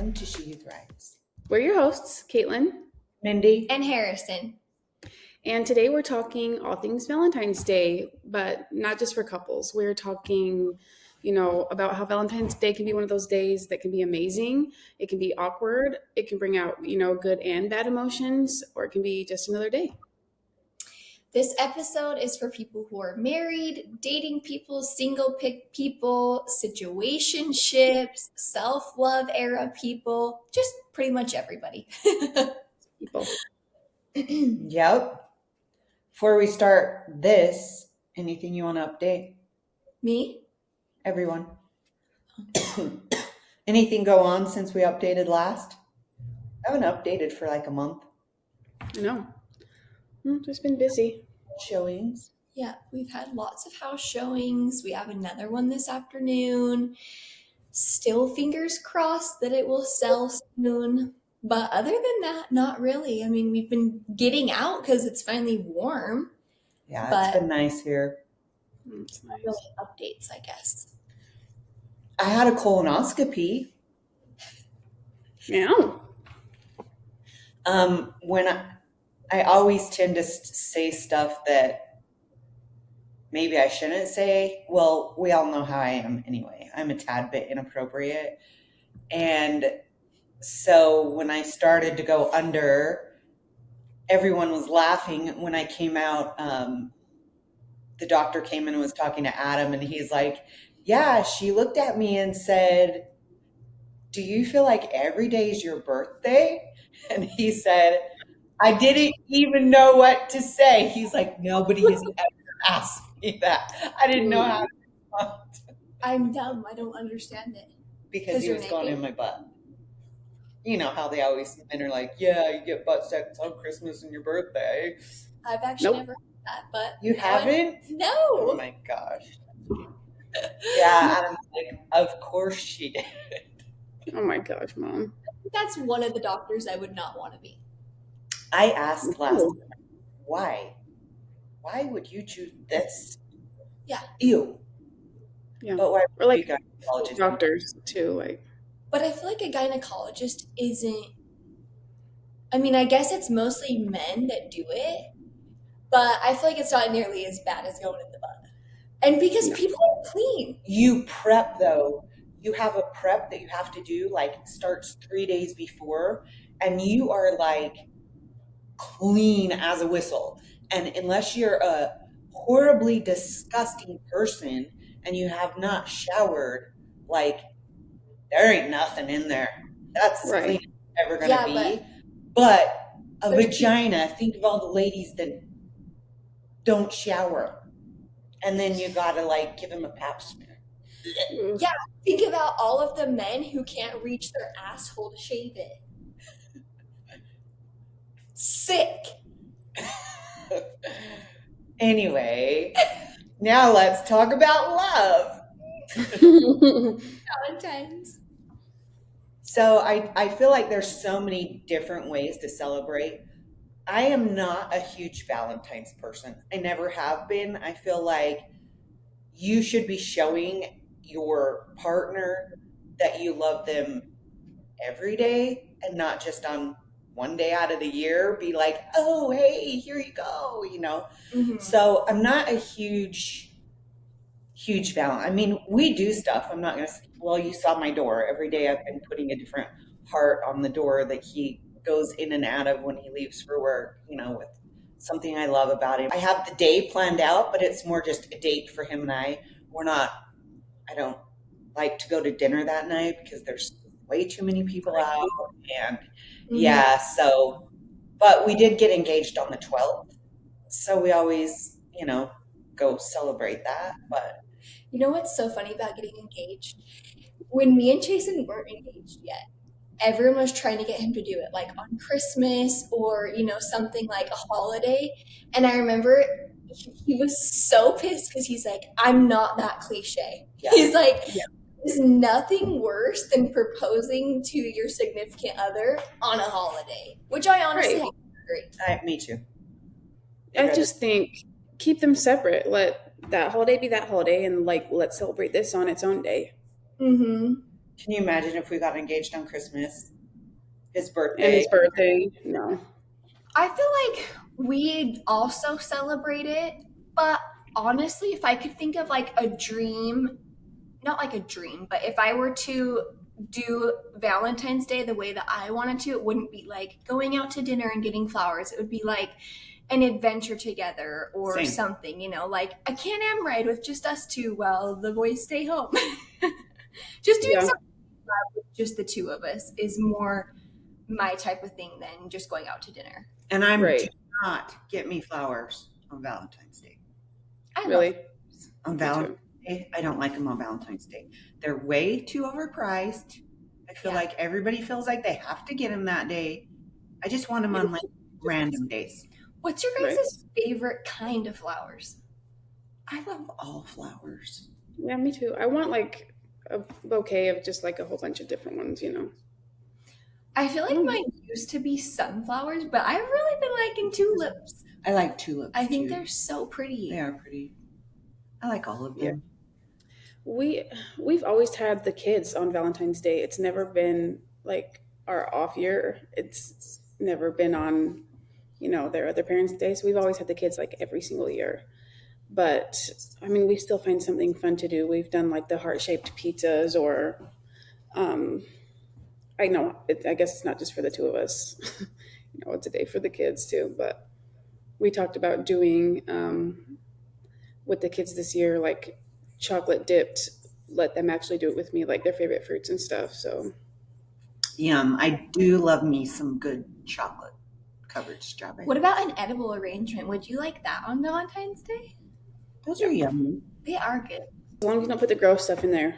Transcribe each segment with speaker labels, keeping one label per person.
Speaker 1: welcome to She Who Thrives.
Speaker 2: We're your hosts, Caitlin,
Speaker 1: Mindy,
Speaker 3: and Harrison.
Speaker 2: And today we're talking all things Valentine's Day, but not just for couples. We're talking, about how Valentine's Day can be one of those days that can be amazing. It can be awkward. It can bring out, good and bad emotions, or it can be just another day.
Speaker 3: This episode is for people who are married, dating people, single people, situationships, self-love era people, just pretty much everybody.
Speaker 2: People.
Speaker 1: Yep. Before we start this, anything you want to update?
Speaker 3: Me?
Speaker 1: Everyone. Anything go on since we updated last? I haven't updated for like a month.
Speaker 2: I know. Just been busy.
Speaker 1: Showings.
Speaker 3: Yeah, we've had lots of house showings. We have another one this afternoon. Still fingers crossed that it will sell soon. But other than that, not really. I mean, we've been getting out because it's finally warm.
Speaker 1: Yeah, it's been nice here.
Speaker 2: It's nice.
Speaker 3: Really updates, I guess.
Speaker 1: I had a colonoscopy.
Speaker 2: Yeah.
Speaker 1: When I always tend to say stuff that maybe I shouldn't say. Well, we all know how I am anyway. I'm a tad bit inappropriate. And so when I started to go under, everyone was laughing. When I came out, the doctor came in and was talking to Adam, and he's like, yeah, she looked at me and said, do you feel like every day is your birthday? And he said, I didn't even know what to say. He's like, nobody has ever asked me that. I didn't know how to respond.
Speaker 3: I'm dumb. I don't understand it.
Speaker 1: Because he was going in my butt. You know how they always men are like, yeah, you get butt sex on Christmas and your birthday.
Speaker 3: I've actually never heard that, but
Speaker 1: you haven't?
Speaker 3: No.
Speaker 1: Oh my gosh. Yeah, Adam's like, of course she did.
Speaker 2: Oh my gosh, Mom.
Speaker 3: That's one of the doctors I would not want to be.
Speaker 1: I asked last time, why? Why would you choose this?
Speaker 3: Yeah.
Speaker 1: Ew.
Speaker 2: Yeah.
Speaker 1: But why
Speaker 2: or like
Speaker 1: gynecologist
Speaker 2: doctors too, like.
Speaker 3: But I feel like a gynecologist isn't. I mean, I guess it's mostly men that do it, but I feel like it's not nearly as bad as going in the butt. And because people are clean.
Speaker 1: You prep though. You have a prep that you have to do, like starts 3 days before, and you are like clean as a whistle. And unless you're a horribly disgusting person and you have not showered, like there ain't nothing in there. That's as clean as it's ever going to be. But a vagina, think of all the ladies that don't shower. And then you got to like give them a pap smear.
Speaker 3: Yeah, think about all of the men who can't reach their asshole to shave it. Sick.
Speaker 1: Anyway, now let's talk about love.
Speaker 3: Valentine's.
Speaker 1: So I feel like there's so many different ways to celebrate. I am not a huge Valentine's person. I never have been. I feel like you should be showing your partner that you love them every day and not just on one day out of the year. Be like, oh, hey, here you go,
Speaker 3: Mm-hmm.
Speaker 1: So I'm not a huge Valentine. I mean, we do stuff. I'm not going to say, well, you saw my door. Every day I've been putting a different heart on the door that he goes in and out of when he leaves for work, with something I love about him. I have the day planned out, but it's more just a date for him and I. I don't like to go to dinner that night because there's way too many people out. And but we did get engaged on the 12th. So we always, go celebrate that. But
Speaker 3: you know what's so funny about getting engaged? When me and Jason weren't engaged yet, everyone was trying to get him to do it, like on Christmas or, something like a holiday. And I remember he was so pissed because he's like, I'm not that cliche. Yeah. He's like, there's nothing worse than proposing to your significant other on a holiday, which I honestly agree.
Speaker 1: Me too.
Speaker 2: I just think keep them separate. Let that holiday be that holiday, and let's celebrate this on its own day.
Speaker 3: Mm-hmm.
Speaker 1: Can you imagine if we got engaged on Christmas, his
Speaker 2: And
Speaker 1: birthday?
Speaker 2: his birthday, no.
Speaker 3: I feel like we also celebrate it, but honestly, if I could think of like a dream, not like a dream, but if I were to do Valentine's Day the way that I wanted to, it wouldn't be like going out to dinner and getting flowers. It would be like an adventure together or
Speaker 1: Same.
Speaker 3: something, like a Can-Am ride with just us two while the boys stay home. Just doing
Speaker 2: Yeah,
Speaker 3: something with just the two of us is more my type of thing than just going out to dinner.
Speaker 1: And do
Speaker 2: right.
Speaker 1: not get me flowers on Valentine's Day.
Speaker 3: I love
Speaker 2: Really?
Speaker 1: On
Speaker 2: Me
Speaker 1: Valentine's
Speaker 2: too.
Speaker 1: Day, I don't like them on Valentine's Day. They're way too overpriced. I feel
Speaker 3: Yeah.
Speaker 1: like everybody feels like they have to get them that day. I just want them
Speaker 2: Yeah,
Speaker 1: on like random days.
Speaker 3: What's your
Speaker 2: right.
Speaker 3: guys' favorite kind of flowers?
Speaker 1: I love all flowers.
Speaker 2: Yeah, me too. I want like a bouquet of just like a whole bunch of different ones.
Speaker 3: I feel like
Speaker 2: Mm.
Speaker 3: mine used to be sunflowers, but I've really been liking tulips.
Speaker 1: I like tulips
Speaker 3: I think
Speaker 1: too.
Speaker 3: they're so pretty.
Speaker 1: They are pretty. I like all of
Speaker 2: Yeah.
Speaker 1: them.
Speaker 2: We we've always had the kids on Valentine's Day. It's never been like our off year. It's never been on, their other parents' day. So we've always had the kids like every single year. But I mean, we still find something fun to do. We've done like the heart-shaped pizzas or um I know I guess it's not just for the two of us. It's a day for the kids too, but we talked about doing with the kids this year, like chocolate dipped, let them actually do it with me, like their favorite fruits and stuff. So
Speaker 1: Yum. I do love me some good chocolate covered strawberry.
Speaker 3: What about an edible arrangement? Would you like that on Valentine's Day?
Speaker 1: Those are yummy.
Speaker 3: They are good.
Speaker 2: as long as you don't put the gross stuff in there.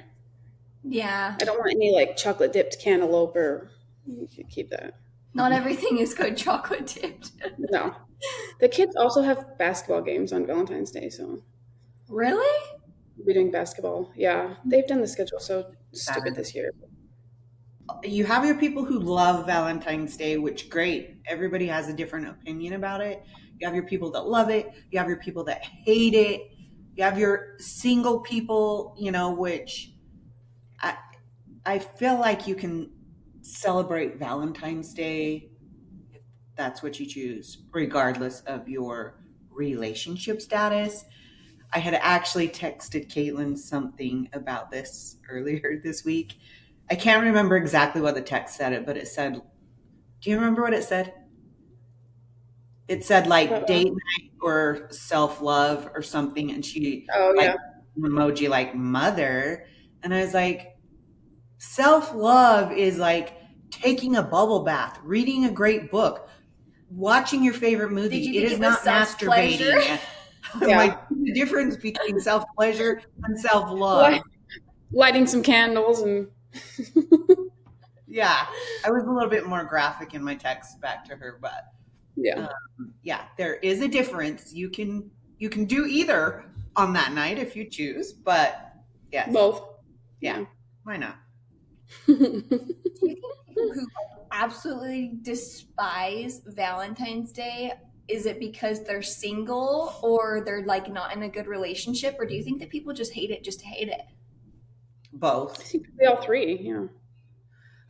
Speaker 3: Yeah.
Speaker 2: I don't want any like chocolate dipped cantaloupe or you can keep that.
Speaker 3: Not everything is good chocolate dipped.
Speaker 2: No. The kids also have basketball games on Valentine's Day, so
Speaker 3: Really?
Speaker 2: we'll be doing basketball. Yeah. They've done the schedule so stupid this year.
Speaker 1: You have your people who love Valentine's Day, which great. Everybody has a different opinion about it. You have your people that love it. You have your people that hate it. You have your single people, which I feel like you can celebrate Valentine's Day if that's what you choose, regardless of your relationship status. I had actually texted Caitlin something about this earlier this week. I can't remember exactly what the text said, but it said, do you remember what it said? It said like
Speaker 2: Uh-oh.
Speaker 1: date night or self love or something. And she
Speaker 2: Oh
Speaker 1: like
Speaker 2: yeah.
Speaker 1: emoji like mother. And I was like, self love is like taking a bubble bath, reading a great book, watching your favorite movie.
Speaker 3: Did you
Speaker 1: It
Speaker 3: think
Speaker 1: is
Speaker 3: it was
Speaker 1: not
Speaker 3: self-pleasure?
Speaker 1: masturbating. I'm
Speaker 2: Yeah.
Speaker 1: like, the difference between self pleasure and self love.
Speaker 2: Lighting some candles and
Speaker 1: Yeah, I was a little bit more graphic in my text back to her, but
Speaker 2: yeah.
Speaker 1: yeah, there is a difference. You can do either on that night if you choose, but yes,
Speaker 2: Both.
Speaker 1: yeah, why not?
Speaker 3: Do you think people who absolutely despise Valentine's Day, is it because they're single or they're like not in a good relationship, or do you think that people just hate it just to hate it?
Speaker 2: I
Speaker 1: Both.
Speaker 2: think probably all three, yeah.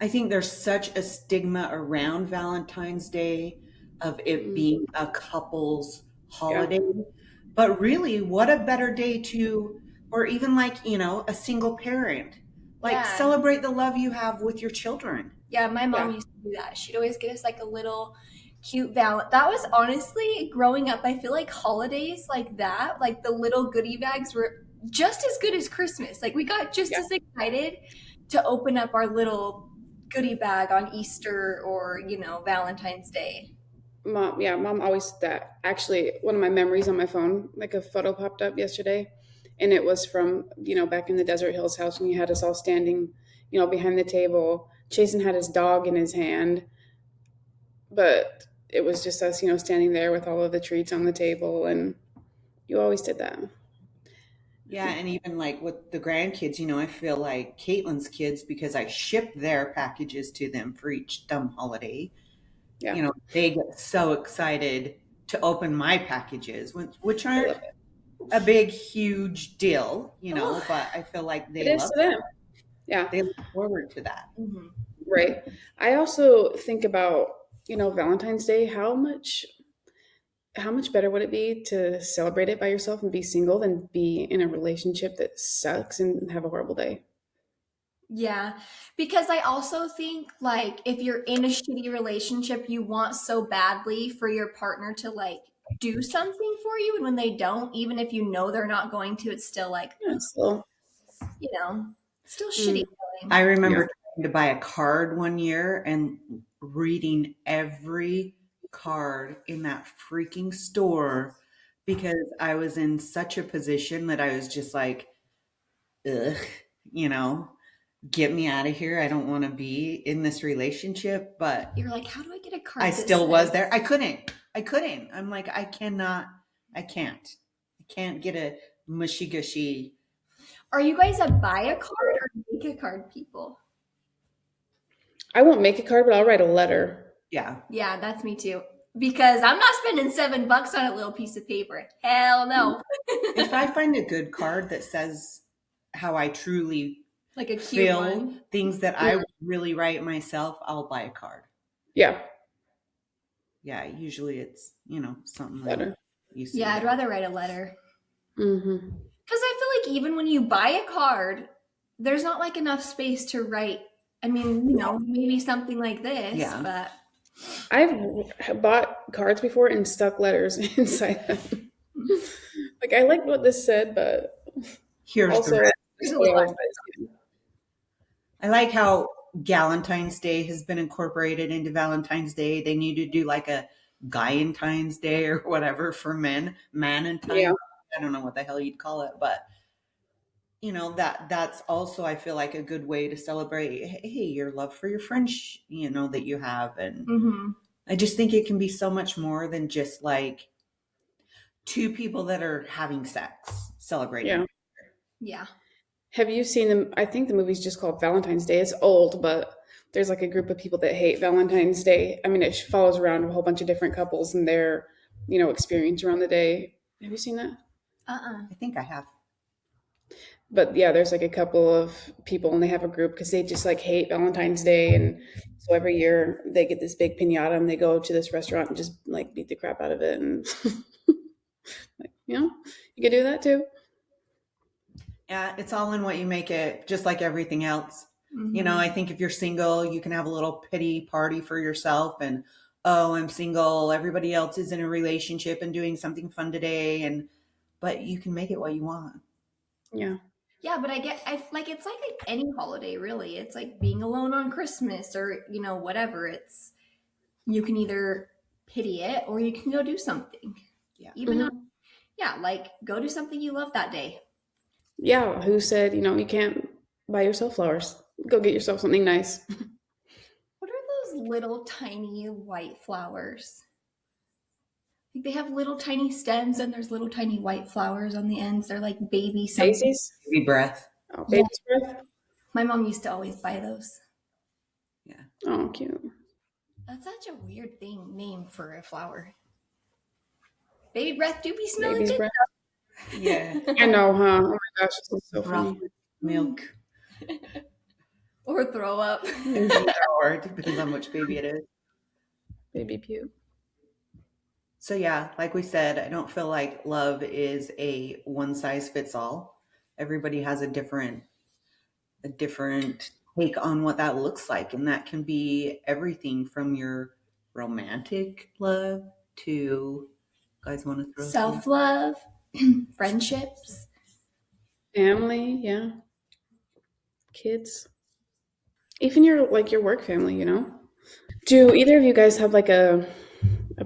Speaker 1: I think there's such a stigma around Valentine's Day of it
Speaker 2: Mm,
Speaker 1: being a couple's
Speaker 2: yeah.
Speaker 1: holiday. But really, what a better day to, or even like, a single parent, like
Speaker 3: Yeah.
Speaker 1: celebrate the love you have with your children.
Speaker 3: Yeah, my mom
Speaker 2: Yeah.
Speaker 3: used to do that. She'd always get us like a little cute that was honestly growing up. I feel like holidays like that, like the little goodie bags were just as good as Christmas. Like we got just
Speaker 2: Yeah.
Speaker 3: as excited to open up our little goodie bag on Easter or, Valentine's Day.
Speaker 2: Mom always did that. Actually, one of my memories on my phone, like a photo popped up yesterday, and it was from, back in the Desert Hills house when you had us all standing, behind the table. Jason had his dog in his hand, but it was just us, standing there with all of the treats on the table, and you always did that.
Speaker 1: Yeah, and even like with the grandkids, I feel like Caitlin's kids, because I ship their packages to them for each dumb holiday,
Speaker 2: Yeah,
Speaker 1: they get so excited to open my packages, which
Speaker 2: I
Speaker 1: aren't
Speaker 2: love it.
Speaker 1: a big, huge deal,
Speaker 3: Oh,
Speaker 1: but I feel like
Speaker 2: It
Speaker 1: they
Speaker 2: is
Speaker 1: love
Speaker 2: to them. Yeah,
Speaker 1: They look forward to that.
Speaker 3: Mhm.
Speaker 2: right. I also think about, Valentine's Day, how much better would it be to celebrate it by yourself and be single than be in a relationship that sucks and have a horrible day?
Speaker 3: Yeah, because I also think like if you're in a shitty relationship, you want so badly for your partner to like do something for you, and when they don't, even if you know they're not going to, it's still like,
Speaker 2: Yeah, so
Speaker 3: you know, still shitty
Speaker 2: mm,
Speaker 3: feeling.
Speaker 1: I
Speaker 2: yeah.
Speaker 1: remember trying to buy a card one year and reading every card in that freaking store because I was in such a position that I was just like, ugh, you know, get me out of here. I don't want to be in this relationship, but
Speaker 3: You're like, how do I get a
Speaker 1: I
Speaker 3: card that
Speaker 1: still was
Speaker 3: says,
Speaker 1: there. I couldn't. I couldn't. I'm like, I cannot. I can't. I can't get a mushy gushy.
Speaker 3: are you guys a buy a card or make a card people?
Speaker 2: I won't make a card, but I'll write a letter.
Speaker 1: Yeah.
Speaker 3: Yeah, that's me too. Because I'm not spending $7 on a little piece of paper. Hell no.
Speaker 1: If I find a good card that says how I truly
Speaker 3: Like a cute
Speaker 1: feel,
Speaker 3: one.
Speaker 1: things that
Speaker 2: Mm,
Speaker 1: I would really write myself, I'll buy a card.
Speaker 2: yeah,
Speaker 1: Yeah, usually it's, something like
Speaker 2: letter.
Speaker 1: you see
Speaker 3: Yeah, I'd
Speaker 1: there.
Speaker 3: rather write a letter.
Speaker 2: Hmm.
Speaker 3: Because I feel like even when you buy a card, there's not like enough space to write. I mean, maybe something like this,
Speaker 1: Yeah.
Speaker 3: but
Speaker 2: I've bought cards before and stuck letters inside them. Like, I liked what this said, but
Speaker 1: Here's the
Speaker 2: also,
Speaker 1: rest.
Speaker 3: there's
Speaker 2: just
Speaker 3: a
Speaker 2: what
Speaker 3: little
Speaker 2: I
Speaker 3: extra.
Speaker 2: was
Speaker 1: I like how Galentine's Day has been incorporated into Valentine's Day. They need to do like a Galentine's Day or whatever for men.
Speaker 2: yeah,
Speaker 1: Manentine. I don't know what the hell you'd call it, but that's also I feel like a good way to celebrate, hey, your love for your friends, that you have. And
Speaker 3: Mm-hmm.
Speaker 1: I just think it can be so much more than just like two people that are having sex celebrating.
Speaker 2: yeah.
Speaker 3: Yeah.
Speaker 2: Have you seen them? I think the movie's just called Valentine's Day. It's old, but there's like a group of people that hate Valentine's Day. I mean, it follows around a whole bunch of different couples and their, experience around the day. Have you seen that?
Speaker 3: Uh-uh.
Speaker 1: I think I have.
Speaker 2: But yeah, there's like a couple of people and they have a group because they just like hate Valentine's Day. And so every year they get this big pinata and they go to this restaurant and just like beat the crap out of it. And like, you could do that too.
Speaker 1: Yeah, it's all in what you make it, just like everything else.
Speaker 3: Mm-hmm.
Speaker 1: I think if you're single, you can have a little pity party for yourself and, oh, I'm single. Everybody else is in a relationship and doing something fun today. But you can make it what you want.
Speaker 2: Yeah.
Speaker 3: Yeah, but I like it's like any holiday really. It's like being alone on Christmas or, whatever. It's you can either pity it or you can go do something.
Speaker 1: Yeah.
Speaker 3: Even on,
Speaker 2: Hmm.
Speaker 3: yeah, like go do something you love that day.
Speaker 2: Yeah. Who said, you can't buy yourself flowers? Go get yourself something nice.
Speaker 3: What are those little tiny white flowers? Like they have little tiny stems and there's little tiny white flowers on the ends. They're like baby something.
Speaker 2: Daisies?
Speaker 1: Baby breath.
Speaker 2: Oh,
Speaker 3: Yeah,
Speaker 2: baby's breath?
Speaker 3: my mom used to always buy those.
Speaker 1: Yeah.
Speaker 2: Oh, cute.
Speaker 3: That's such a weird name for a flower. Baby breath do be smelling
Speaker 2: Baby's
Speaker 3: good
Speaker 2: breath.
Speaker 1: Yeah.
Speaker 2: I know, huh? Oh my gosh, this is so
Speaker 1: Broth
Speaker 2: funny.
Speaker 1: with milk.
Speaker 3: or throw up.
Speaker 1: Or it depends on which baby it is.
Speaker 2: Baby puke.
Speaker 1: So yeah, like we said, I don't feel like love is a one size fits all. Everybody has a different take on what that looks like, and that can be everything from your romantic love to guys want to throw some.
Speaker 3: Self love, friendships.
Speaker 2: Family, yeah. Kids. Even your work family. Do either of you guys have like a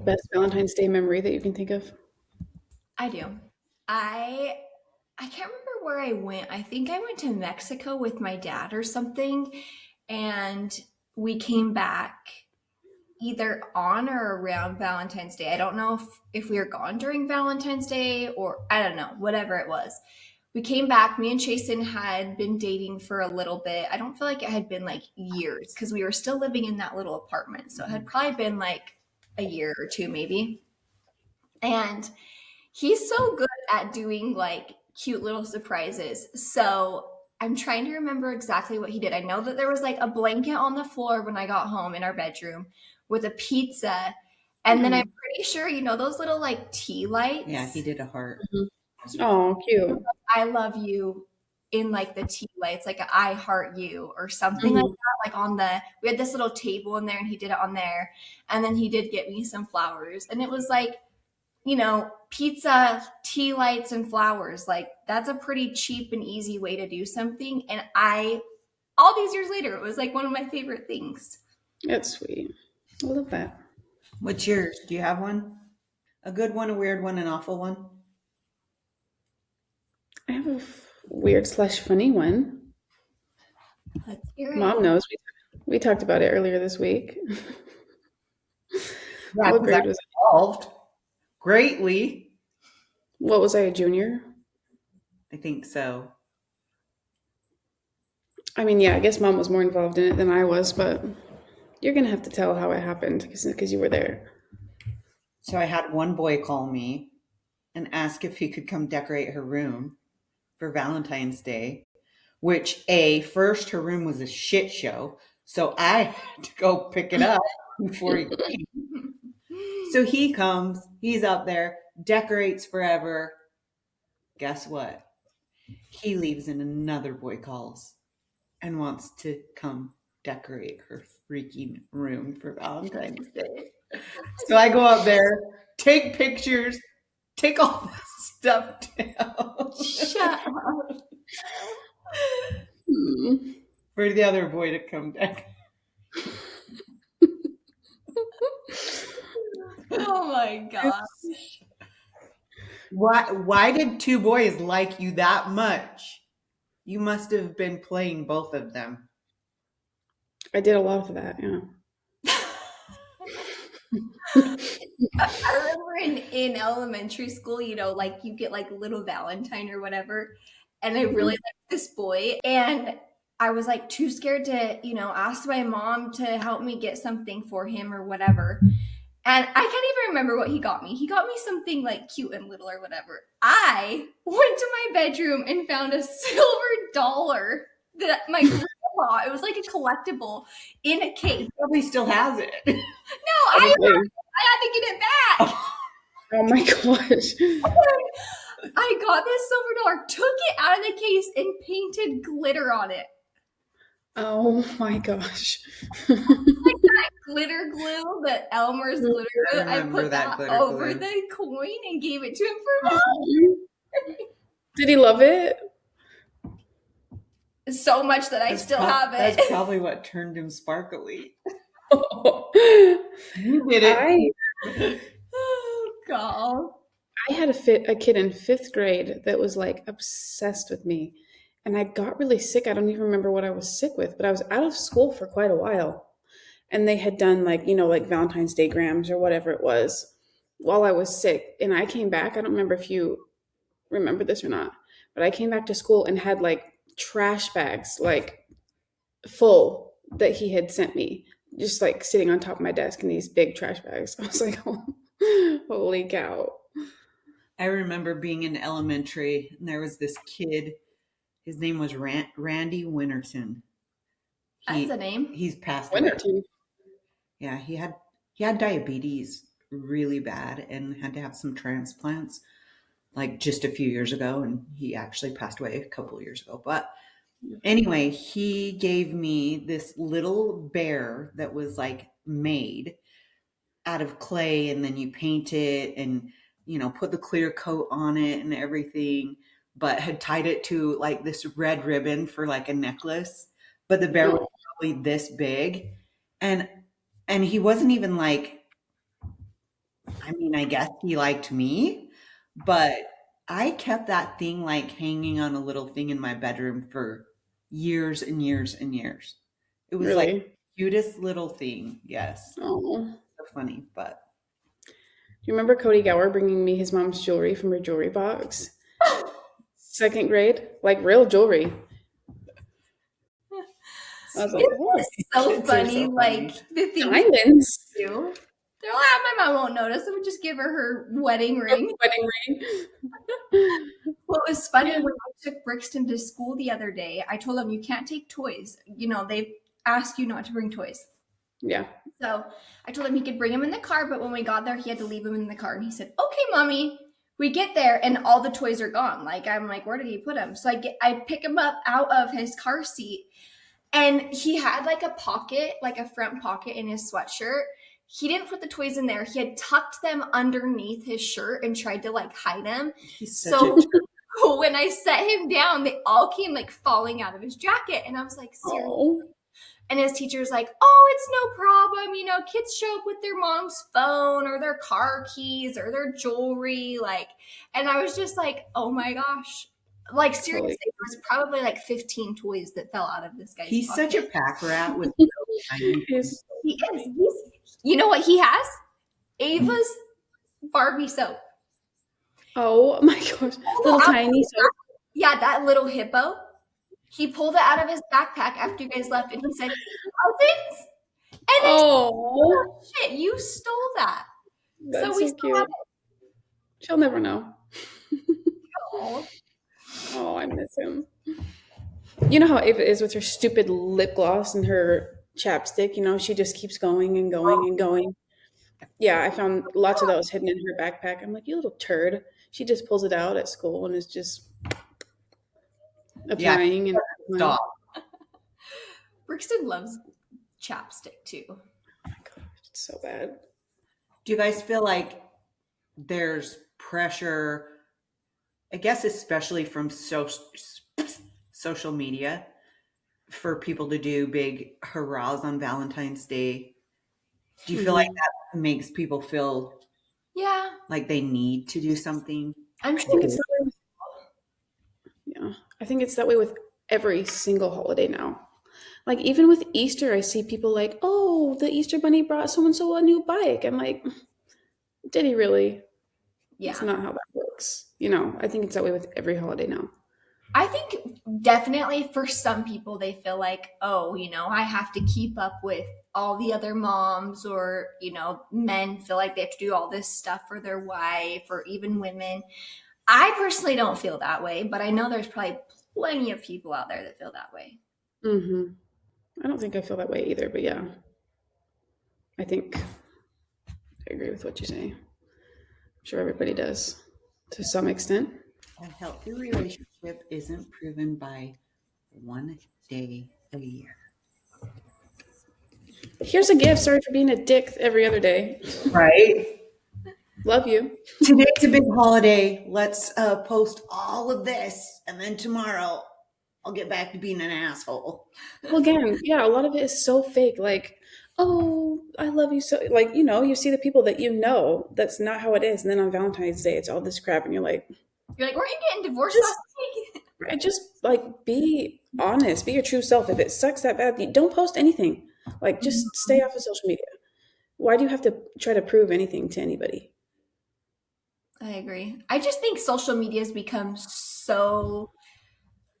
Speaker 2: best Valentine's Day memory that you can think of?
Speaker 3: I do. I I can't remember where I went. I think I went to Mexico with my dad or something, and we came back either on or around Valentine's Day. I don't know if we were gone during Valentine's Day or I don't know, whatever it was. We came back. Me and Chasen had been dating for a little bit. I don't feel like it had been like years because we were still living in that little apartment. So it had probably been like a year or two, maybe. And he's so good at doing like cute little surprises. So I'm trying to remember exactly what he did. I know that there was like a blanket on the floor when I got home in our bedroom with a pizza. And then I'm
Speaker 2: Hmm.
Speaker 3: pretty sure, you know, those little like tea
Speaker 1: Yeah, he
Speaker 3: lights.
Speaker 1: did a heart.
Speaker 2: Mhm. Oh, cute.
Speaker 3: I love you in like the tea lights, like a I heart you or something like
Speaker 2: Hmm.
Speaker 3: that. Like on the, we had this little table in there and he did it on there. And then he did get me some flowers. And it was like, you know, pizza, tea lights, and flowers. Like that's a pretty cheap and easy way to do something. And all these years later, it was like one of my favorite things.
Speaker 2: That's sweet. I love that.
Speaker 1: What's yours? Do you have one? A good one, a weird one, an awful one?
Speaker 2: I have a weird slash funny one.
Speaker 3: Let's hear it.
Speaker 2: Mom knows. We talked about it earlier this week.
Speaker 1: Yeah,
Speaker 2: What
Speaker 1: because I
Speaker 2: grade was
Speaker 1: evolved greatly.
Speaker 2: What was I, a junior?
Speaker 1: I think so.
Speaker 2: I mean, yeah, I guess mom was more involved in it than I was, but you're gonna have to tell how it happened because you were there.
Speaker 1: So I had one boy call me and ask if he could come decorate her room for Valentine's Day, which first her room was a shit show. So I had to go pick it up before he came. So he comes, he's up there, decorates forever. Guess what? He leaves and another boy calls and wants to come decorate her freaking room for Valentine's Day. So I go up there, take pictures, take all the stuff down
Speaker 3: Shut up.
Speaker 2: Hmm.
Speaker 1: for the other boy to come decorate.
Speaker 3: Oh my god.
Speaker 1: Why did two boys like you that much? You must have been playing both of them.
Speaker 2: I did a lot of that, yeah.
Speaker 3: I remember in elementary school, you know, like you get like little Valentine or whatever. And I really liked this boy. And I was like too scared to, you know, ask my mom to help me get something for him or whatever. And I can't even remember what he got me. He got me something like cute and little or whatever. I went to my bedroom and found a silver dollar that my grandma, it was like a collectible in a case.
Speaker 1: He probably still has it.
Speaker 3: No,
Speaker 2: Probably.
Speaker 3: I had to get it back.
Speaker 2: Oh my gosh.
Speaker 3: I got this silver dollar, took it out of the case, and painted glitter on it.
Speaker 2: Oh my gosh.
Speaker 3: Glitter glue, the Elmer's glitter
Speaker 1: I
Speaker 3: glue. I
Speaker 1: remember
Speaker 3: put
Speaker 1: that
Speaker 3: that
Speaker 1: glitter
Speaker 3: over
Speaker 1: glue.
Speaker 3: the coin and gave it to him for
Speaker 2: Did he love it?
Speaker 3: so much that I still have it.
Speaker 1: That's probably what turned him sparkly.
Speaker 2: I
Speaker 1: You did it.
Speaker 3: Oh god.
Speaker 2: I had a kid in fifth grade that was like obsessed with me. And I got really sick. I don't even remember what I was sick with, but I was out of school for quite a while. And they had done like, like Valentine's Day grams or whatever it was while I was sick. And I came back. I don't remember if you remember this or not, but I came back to school and had like trash bags, like full that he had sent me, just like sitting on top of my desk in these big trash bags. I was like, oh, holy cow.
Speaker 1: I remember being in elementary and there was this kid. His name was Randy Winterton.
Speaker 3: That's a name.
Speaker 1: He's passed away.
Speaker 2: Winterton.
Speaker 1: Yeah, he had diabetes really bad and had to have some transplants like just a few years ago, and he actually passed away a couple of years ago. But anyway, he gave me this little bear that was like made out of clay, and then you paint it and put the clear coat on it and everything, but had tied it to like this red ribbon for like a necklace. But the bear was
Speaker 2: Oh,
Speaker 1: probably this big, and he wasn't even like, I mean, I guess he liked me, but I kept that thing like hanging on a little thing in my bedroom for years and years and years. It was like
Speaker 2: really?
Speaker 1: cutest little thing. Yes.
Speaker 2: Oh.
Speaker 1: So funny, but
Speaker 2: Do you remember Cody Gower bringing me his mom's jewelry from her jewelry box? Second grade? Like real jewelry. I was like, oh,
Speaker 3: So
Speaker 1: kids are
Speaker 3: funny.
Speaker 1: so
Speaker 3: Like
Speaker 1: funny.
Speaker 3: the things
Speaker 2: diamonds.
Speaker 3: you do. They're like, "Ah, my mom won't notice. So we just give her wedding ring."
Speaker 2: Wedding ring.
Speaker 3: What was funny
Speaker 2: Yeah.
Speaker 3: when I took Brixton to school the other day, I told him you can't take toys. You know, they've asked you not to bring toys.
Speaker 2: Yeah.
Speaker 3: So I told him he could bring them in the car, but when we got there, he had to leave them in the car. And he said, "Okay, mommy." We get there and all the toys are gone. Like I'm like, where did he put them? So I pick him up out of his car seat, and he had like a pocket, like a front pocket in his sweatshirt. He didn't put the toys in there. He had tucked them underneath his shirt and tried to like hide them.
Speaker 1: He's such
Speaker 3: So
Speaker 1: a
Speaker 3: when I set him down, they all came like falling out of his jacket. And I was like, seriously?
Speaker 2: Oh,
Speaker 3: And his teacher's like, "Oh, it's no problem. You know, kids show up with their mom's phone or their car keys or their jewelry." Like, and I was just like, oh my gosh. Like, seriously,
Speaker 2: totally.
Speaker 3: there was probably like 15 toys that fell out of this guy's
Speaker 1: he's
Speaker 3: pocket.
Speaker 1: such a pack rat with no tiny.
Speaker 2: It's-
Speaker 3: He is. You know what he has? Ava's Barbie soap.
Speaker 2: oh my gosh. Little tiny soap.
Speaker 3: Yeah, that little hippo. He pulled it out of his backpack after you guys left, and he said, "Cousins?" And I said,
Speaker 2: Oh,
Speaker 3: "Oh, shit, you stole that."
Speaker 2: that's
Speaker 3: So
Speaker 2: so
Speaker 3: we still
Speaker 2: cute.
Speaker 3: have
Speaker 2: She'll never know.
Speaker 3: it.
Speaker 2: Oh, I miss him. You know how Ava is with her stupid lip gloss and her chapstick? You know, she just keeps going and going and going. Yeah, I found lots of those hidden in her backpack. I'm like, you little turd. She just pulls it out at school and is just
Speaker 1: Yeah,
Speaker 2: applying and
Speaker 1: stop.
Speaker 3: Brixton loves chapstick too.
Speaker 2: Oh my gosh, it's so bad.
Speaker 1: Do you guys feel like there's pressure, I guess especially from social media, for people to do big hurrahs on Valentine's Day? Do you feel like that makes people feel
Speaker 3: Yeah,
Speaker 1: like they need to do something?
Speaker 3: I'm
Speaker 2: I
Speaker 3: sure
Speaker 2: think it's that way with, yeah. I think it's that way with every single holiday now. Like even with Easter, I see people like, "Oh, the Easter bunny brought so and so a new bike." I'm like, "Did he really?" It's
Speaker 3: yeah.
Speaker 2: not how that works. You know, I think it's that way with every holiday now.
Speaker 3: I think definitely for some people they feel like, oh, you know, I have to keep up with all the other moms, or, you know, men feel like they have to do all this stuff for their wife, or even women. I personally don't feel that way, but I know there's probably plenty of people out there that feel that way.
Speaker 2: Hmm. I don't think I feel that way either, but yeah, I think I agree with what you say. I'm sure everybody does to some extent.
Speaker 1: A healthy relationship isn't proven by one day a year.
Speaker 2: Here's a gift. Sorry for being a dick every other day.
Speaker 1: Right?
Speaker 2: Love you.
Speaker 1: Today's a big holiday. Let's post all of this, and then tomorrow I'll get back to being an asshole.
Speaker 2: Well, again, yeah, a lot of it is so fake. Like, oh, I love you so. Like, you know, you see the people that you know, that's not how it is. And then on Valentine's Day, it's all this crap. And you're like,
Speaker 3: You're like, weren't you getting divorced
Speaker 2: Just-
Speaker 3: last week?
Speaker 2: I just like be honest, be your true self. If it sucks that bad, don't post anything. Like, just stay off of social media. Why do you have to try to prove anything to anybody?
Speaker 3: I agree. I just think social media has become so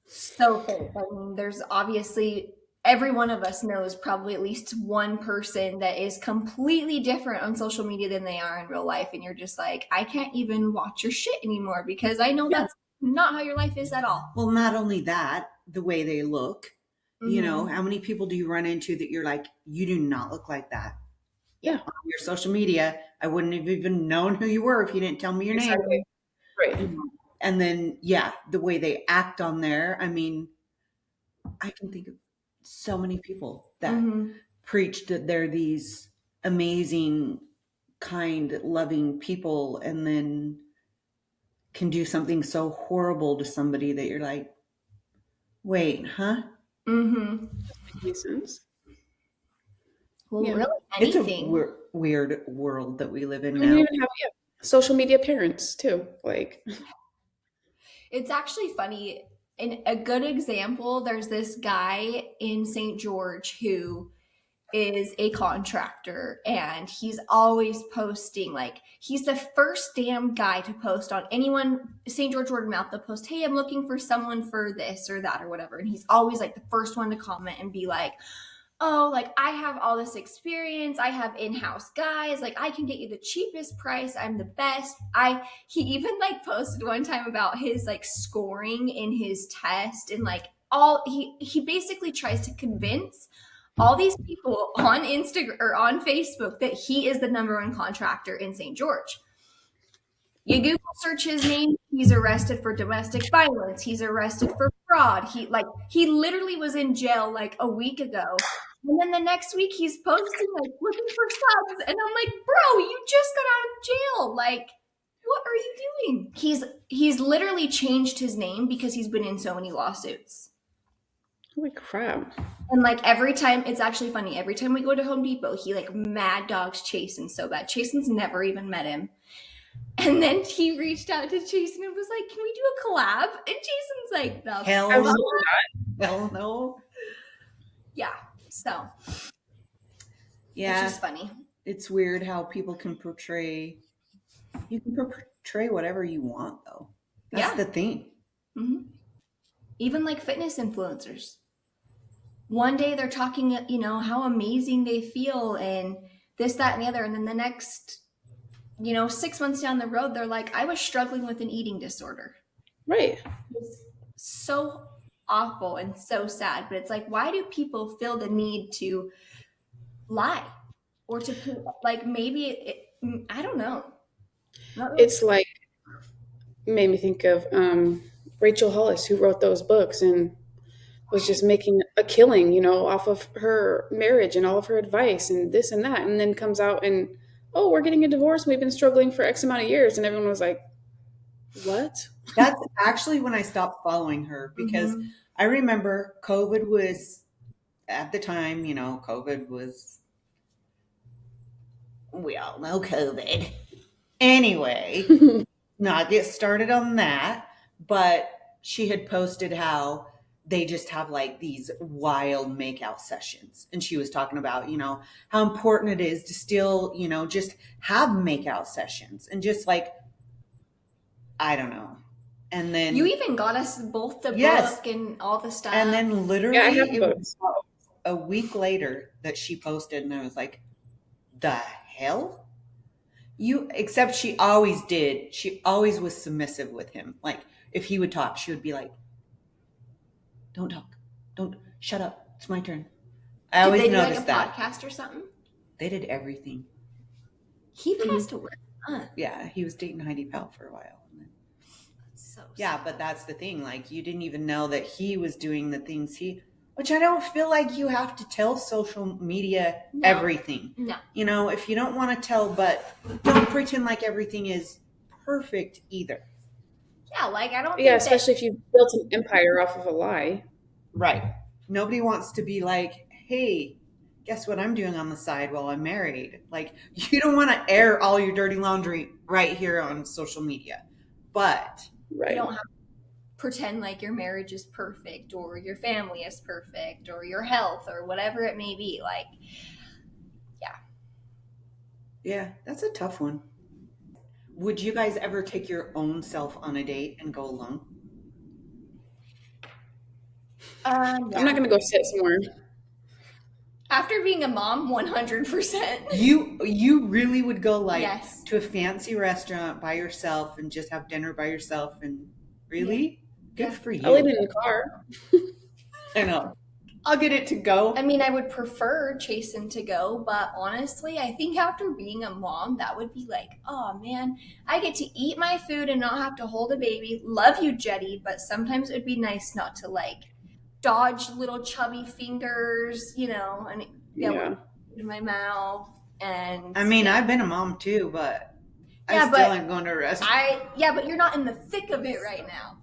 Speaker 3: fake. I mean, there's obviously every one of us knows probably at least one person that is completely different on social media than they are in real life. And you're just like, I can't even watch your shit anymore because I know
Speaker 2: Yeah.
Speaker 3: that's not how your life is at all.
Speaker 1: Well, not only that, the way they look. You know,
Speaker 3: Mhm.
Speaker 1: how many people do you run into that you're like, you do not look like that?
Speaker 2: Yeah.
Speaker 1: On your social media, I wouldn't have even known who you were if you didn't tell me your name.
Speaker 2: Exactly. Right.
Speaker 1: And then, yeah, the way they act on there. I mean, I can think of so many people that
Speaker 3: Mhm.
Speaker 1: preach that they're these amazing, kind, loving people, and then can do something so horrible to somebody that you're like, wait, huh?
Speaker 3: Mhm.
Speaker 2: Makes sense.
Speaker 3: Well,
Speaker 2: Yeah.
Speaker 3: really
Speaker 1: It's a
Speaker 3: anything.
Speaker 1: weird world that we live in
Speaker 2: And you
Speaker 1: now.
Speaker 2: even have social media parents too. Like,
Speaker 3: It's actually funny. In a good example, there's this guy in St. George who is a contractor, and he's always posting, like he's the first damn guy to post on anyone St. George word of mouth. They'll post, hey, I'm looking for someone for this or that or whatever, and he's always like the first one to comment and be like, oh, like I have all this experience. I have in-house guys. Like I can get you the cheapest price. I'm the best. He even like posted one time about his like scoring in his test and like all he basically tries to convince all these people on Instagram or on Facebook that he is the number one contractor in St. George. You Google search his name, he's arrested for domestic violence. He's arrested for fraud. He literally was in jail like a week ago. And then the next week he's posting like looking for subs. And I'm like, bro, you just got out of jail. Like, what are you doing? He's literally changed his name because he's been in so many lawsuits.
Speaker 2: Holy crap.
Speaker 3: And like every time, it's actually funny. Every time we go to Home Depot, he like mad dogs Chasen so bad. Chasen's never even met him. And then he reached out to Jason and was like, "Can we do a collab?" And Jason's like, "The
Speaker 1: Hell
Speaker 3: fuck?"
Speaker 1: no. Hell no.
Speaker 3: Yeah. So
Speaker 1: Yeah.
Speaker 3: it's just funny.
Speaker 1: It's weird how people can portray. You can portray whatever you want, though. That's the thing.
Speaker 3: Mm-hmm. Even like fitness influencers. One day they're talking, you know, how amazing they feel and this, that, and the other. And then the next, you know, 6 months down the road, they're like, I was struggling with an eating disorder.
Speaker 2: Right.
Speaker 3: It's so awful and so sad. But it's like, why do people feel the need to lie or to like maybe I don't know.
Speaker 2: It's like made me think of Rachel Hollis, who wrote those books and was just making a killing, you know, off of her marriage and all of her advice and this and that, and then comes out and, oh, we're getting a divorce. We've been struggling for X amount of years, and everyone was like, what?
Speaker 1: That's actually when I stopped following her because I remember COVID was at the time, you know, COVID was, we all know COVID. Anyway, not get started on that, but she had posted how they just have like these wild makeout sessions. And she was talking about, you know, how important it is to still, you know, just have makeout sessions and just like, I don't know. And then
Speaker 3: you even got us both the book and all the stuff.
Speaker 1: And then literally
Speaker 2: it
Speaker 1: was a week later that she posted and I was like, the hell? Except she always did. She always was submissive with him. Like if he would talk, she would be like, don't talk. Don't shut up. It's my turn. I always
Speaker 3: did they
Speaker 1: noticed
Speaker 3: do like a
Speaker 1: that.
Speaker 3: podcast or something?
Speaker 1: They did everything.
Speaker 3: He passed away.
Speaker 1: Yeah, he was dating Heidi Powell for a while.
Speaker 3: So
Speaker 1: yeah, but that's the thing. Like you didn't even know that he was doing the things which I don't feel like you have to tell social media everything.
Speaker 3: No.
Speaker 1: You know, if you don't want to tell, but don't pretend like everything is perfect either.
Speaker 3: Yeah, like I don't
Speaker 2: Yeah, especially if you built an empire off of a lie.
Speaker 1: Right. Nobody wants to be like, hey, guess what I'm doing on the side while I'm married? Like, you don't want to air all your dirty laundry right here on social media. But
Speaker 3: you don't have to pretend like your marriage is perfect or your family is perfect or your health or whatever it may be. Like, yeah.
Speaker 1: Yeah, that's a tough one. Would you guys ever take your own self on a date and go alone?
Speaker 2: Yeah. I'm not going to go sit somewhere.
Speaker 3: After being a mom, 100%.
Speaker 1: You really would go like
Speaker 3: yes.
Speaker 1: to a fancy restaurant by yourself and just have dinner by yourself and really? Yeah. Good for you.
Speaker 2: I'll eat it in the car.
Speaker 1: I know. I'll get it to go.
Speaker 3: I mean, I would prefer Chasen to go, but honestly, I think after being a mom, that would be like, oh man, I get to eat my food and not have to hold a baby. Love you, Jetty, but sometimes it would be nice not to like dodge little chubby fingers, you know, and in my mouth. And
Speaker 1: I mean, I've been a mom too, but I still ain't going to a restaurant.
Speaker 3: But you're not in the thick of it right now.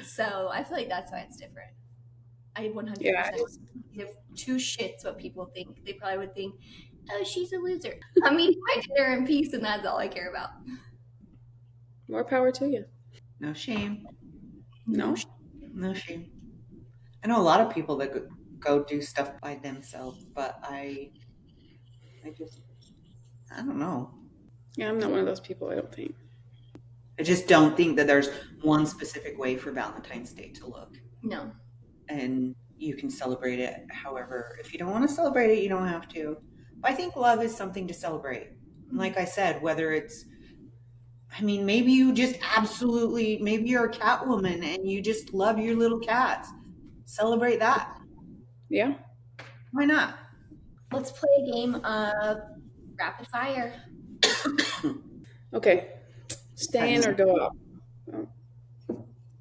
Speaker 3: So I feel like that's why it's different. I 100% give two shits what people think. They probably would think, oh, she's a loser. I'm eating my dinner in peace, and that's all I care about.
Speaker 2: More power to you.
Speaker 1: No shame.
Speaker 2: No
Speaker 1: shame. I know a lot of people that go do stuff by themselves, but I don't know.
Speaker 2: Yeah, I'm not one of those people, I don't think.
Speaker 1: I just don't think that there's one specific way for Valentine's Day to look.
Speaker 3: No.
Speaker 1: And you can celebrate it. However, if you don't want to celebrate it, you don't have to. I think love is something to celebrate. Like I said, whether it's, I mean, maybe you just absolutely, maybe you're a cat woman and you just love your little cats. Celebrate that.
Speaker 2: Yeah.
Speaker 1: Why not?
Speaker 3: Let's play a game of rapid fire.
Speaker 2: Okay. Stay in or go out?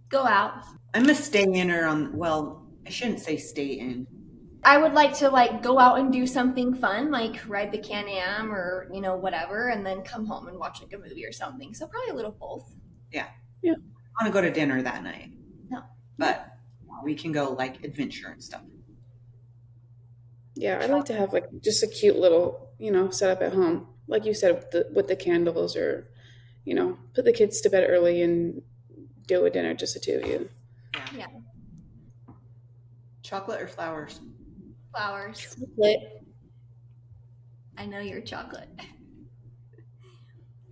Speaker 3: Go out.
Speaker 1: I'm a stay in on, well, I shouldn't say stay in.
Speaker 3: I would like to like go out and do something fun, like ride the Can-Am or whatever, and then come home and watch like a movie or something. So probably a little both.
Speaker 1: Yeah.
Speaker 2: Yeah.
Speaker 1: I want to go to dinner that night.
Speaker 3: No.
Speaker 1: But we can go like adventure and stuff.
Speaker 2: Yeah, I'd like to have like just a cute little, setup at home. Like you said, with the candles, or, put the kids to bed early and do a dinner, just the two of you.
Speaker 3: Yeah.
Speaker 1: Chocolate or flowers?
Speaker 3: Flowers.
Speaker 2: Chocolate.
Speaker 3: I know you're chocolate.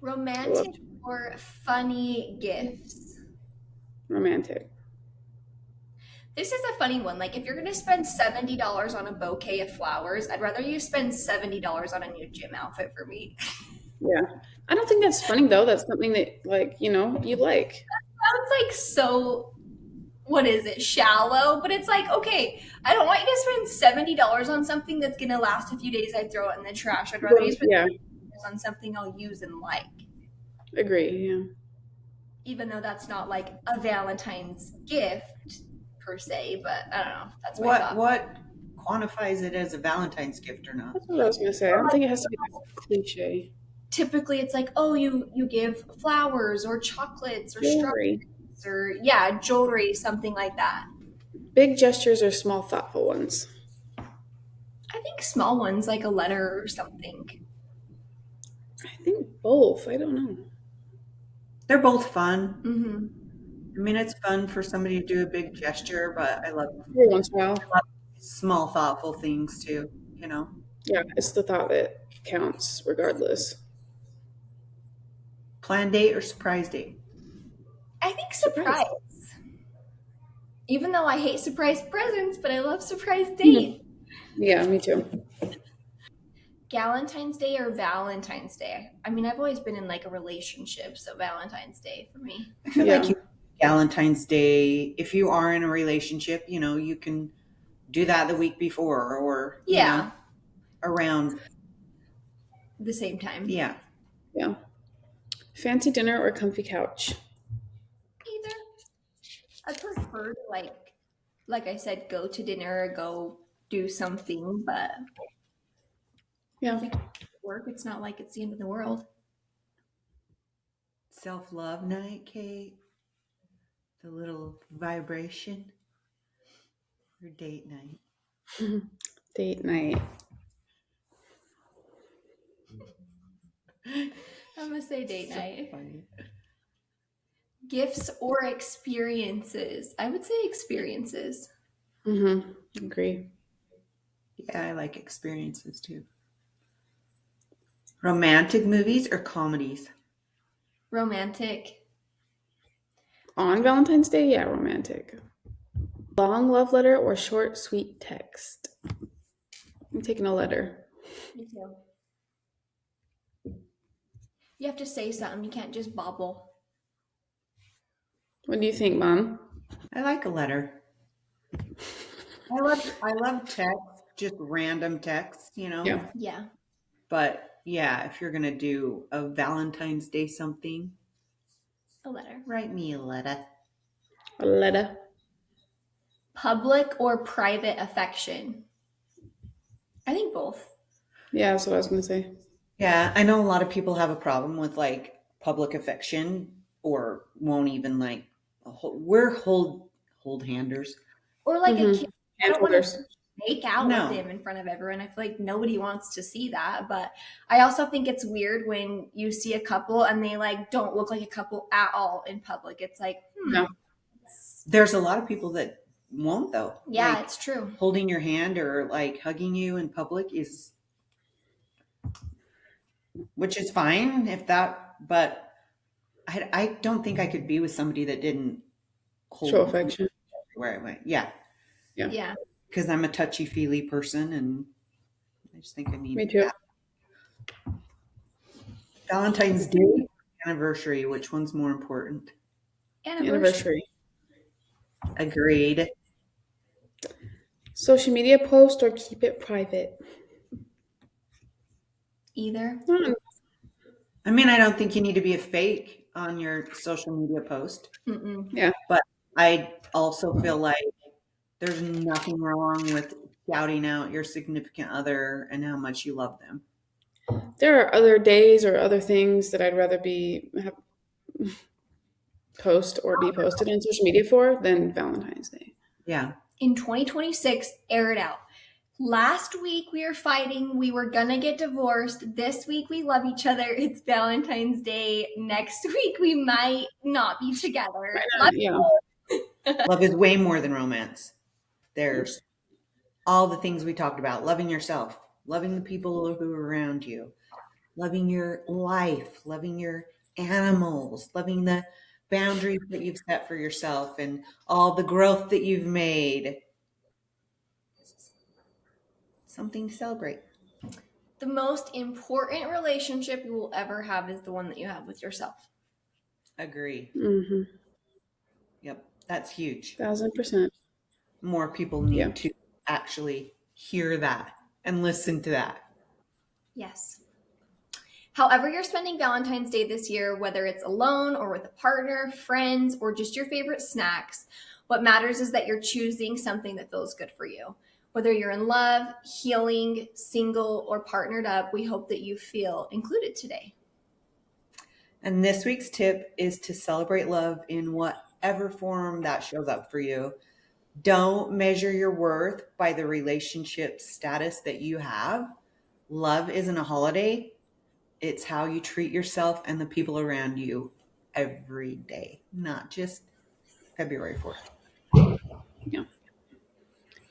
Speaker 3: Romantic or funny gifts?
Speaker 2: Romantic.
Speaker 3: This is a funny one. Like, if you're going to spend $70 on a bouquet of flowers, I'd rather you spend $70 on a new gym outfit for me.
Speaker 2: Yeah. I don't think that's funny, though. That's something that, like, you like.
Speaker 3: Sounds like so, what is it, shallow? But it's like, okay, I don't want you to spend $70 on something that's going to last a few days. I throw it in the trash. I'd rather you spend $70 on something I'll use and like.
Speaker 2: Agree, yeah.
Speaker 3: Even though that's not like a Valentine's gift per se, but I don't know. That's
Speaker 1: what quantifies it as a Valentine's gift or not?
Speaker 2: That's what I was gonna say. I don't think it has to be cliche.
Speaker 3: Typically, it's like, oh, you give flowers or chocolates or
Speaker 2: Jewelry.
Speaker 3: strawberries or jewelry, something like that.
Speaker 2: Big gestures or small, thoughtful ones?
Speaker 3: I think small ones, like a letter or something.
Speaker 2: I think both. I don't know.
Speaker 1: They're both fun.
Speaker 3: Mm-hmm.
Speaker 1: I mean, it's fun for somebody to do a big gesture, but I love
Speaker 2: Every once in a while.
Speaker 1: small, thoughtful things too,
Speaker 2: Yeah, it's the thought that counts regardless.
Speaker 1: Planned date or surprise date?
Speaker 3: I think surprise. Even though I hate surprise presents, but I love surprise dates.
Speaker 2: Yeah, me too.
Speaker 3: Galentine's Day or Valentine's Day? I mean, I've always been in like a relationship, so Valentine's Day for me.
Speaker 1: I feel like Galentine's Day, if you are in a relationship, you can do that the week before or around
Speaker 3: the same time.
Speaker 1: Yeah.
Speaker 2: Yeah. Fancy dinner or comfy couch?
Speaker 3: Either. I prefer to like I said, go to dinner or go do something, but
Speaker 2: yeah,
Speaker 3: work. It's not like it's the end of the world.
Speaker 1: Self-love night, Kate. The little vibration. Or date night.
Speaker 2: Date night.
Speaker 3: I'm gonna say date night.
Speaker 1: Funny.
Speaker 3: Gifts or experiences? I would say experiences.
Speaker 2: Agree.
Speaker 1: Yeah, I like experiences too. Romantic movies or comedies?
Speaker 3: Romantic.
Speaker 2: On Valentine's Day, yeah, romantic. Long love letter or short, sweet text? I'm taking a letter.
Speaker 3: Me too. You have to say something. You can't just babble.
Speaker 2: What do you think, Mom?
Speaker 1: I like a letter. I love text, just random text,
Speaker 3: Yeah.
Speaker 1: But yeah, if you're gonna do a Valentine's Day something,
Speaker 3: a letter.
Speaker 1: Write me a letter.
Speaker 2: A letter.
Speaker 3: Public or private affection? I think both.
Speaker 2: Yeah, that's what I was going to say.
Speaker 1: Yeah, I know a lot of people have a problem with like public affection or won't even like, we're hold handers.
Speaker 3: Or like a kid. I don't want
Speaker 2: Handholders.
Speaker 3: to make out with him in front of everyone. I feel like nobody wants to see that. But I also think it's weird when you see a couple and they like don't look like a couple at all in public. It's like,
Speaker 2: No.
Speaker 1: There's a lot of people that won't though.
Speaker 3: Yeah,
Speaker 1: Like,
Speaker 3: it's true.
Speaker 1: holding your hand or like hugging you in public is, which is fine if that, but I don't think I could be with somebody that didn't hold
Speaker 2: Show affection.
Speaker 1: where I went. Yeah.
Speaker 3: Yeah.
Speaker 1: because I'm a touchy-feely person, and I just think I
Speaker 2: Me
Speaker 1: need
Speaker 2: too.
Speaker 1: that. Valentine's Day, anniversary, which one's more important?
Speaker 2: Anniversary.
Speaker 1: Agreed.
Speaker 2: Social media post or keep it private?
Speaker 3: Either.
Speaker 1: I mean, I don't think you need to be a fake on your social media post,
Speaker 3: Mm-mm.
Speaker 2: Yeah.
Speaker 1: but I also feel like there's nothing wrong with shouting out your significant other and how much you love them.
Speaker 2: There are other days or other things that I'd rather post or be posted on social media for than Valentine's Day.
Speaker 1: Yeah.
Speaker 3: In 2026, air it out. Last week we were fighting. We were gonna get divorced. This week we love each other. It's Valentine's Day. Next week we might not be together.
Speaker 2: Yeah.
Speaker 1: Love is way more than romance. There's all the things we talked about: loving yourself, loving the people who are around you, loving your life, loving your animals, loving the boundaries that you've set for yourself and all the growth that you've made. Something to celebrate.
Speaker 3: The most important relationship you will ever have is the one that you have with yourself.
Speaker 1: Agree.
Speaker 2: Mm-hmm.
Speaker 1: Yep. That's huge.
Speaker 2: 1000%.
Speaker 1: More people need
Speaker 2: Yeah.
Speaker 1: to actually hear that and listen to that.
Speaker 3: Yes. However, you're spending Valentine's Day this year, whether it's alone or with a partner, friends, or just your favorite snacks, what matters is that you're choosing something that feels good for you. Whether you're in love, healing, single, or partnered up, we hope that you feel included today.
Speaker 1: And this week's tip is to celebrate love in whatever form that shows up for you. Don't measure your worth by the relationship status that you have. Love isn't a holiday. It's how you treat yourself and the people around you every day, not just February 4th.
Speaker 2: Yeah.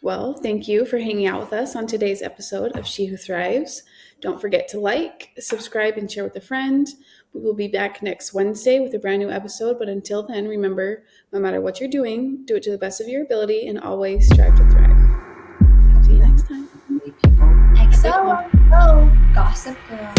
Speaker 2: Well, thank you for hanging out with us on today's episode of She Who Thrives. Don't forget to like, subscribe, and share with a friend. We will be back next Wednesday with a brand new episode. But until then, remember, no matter what you're doing, do it to the best of your ability and always strive to thrive. See you next time.
Speaker 1: People.
Speaker 3: XO, Gossip Girl.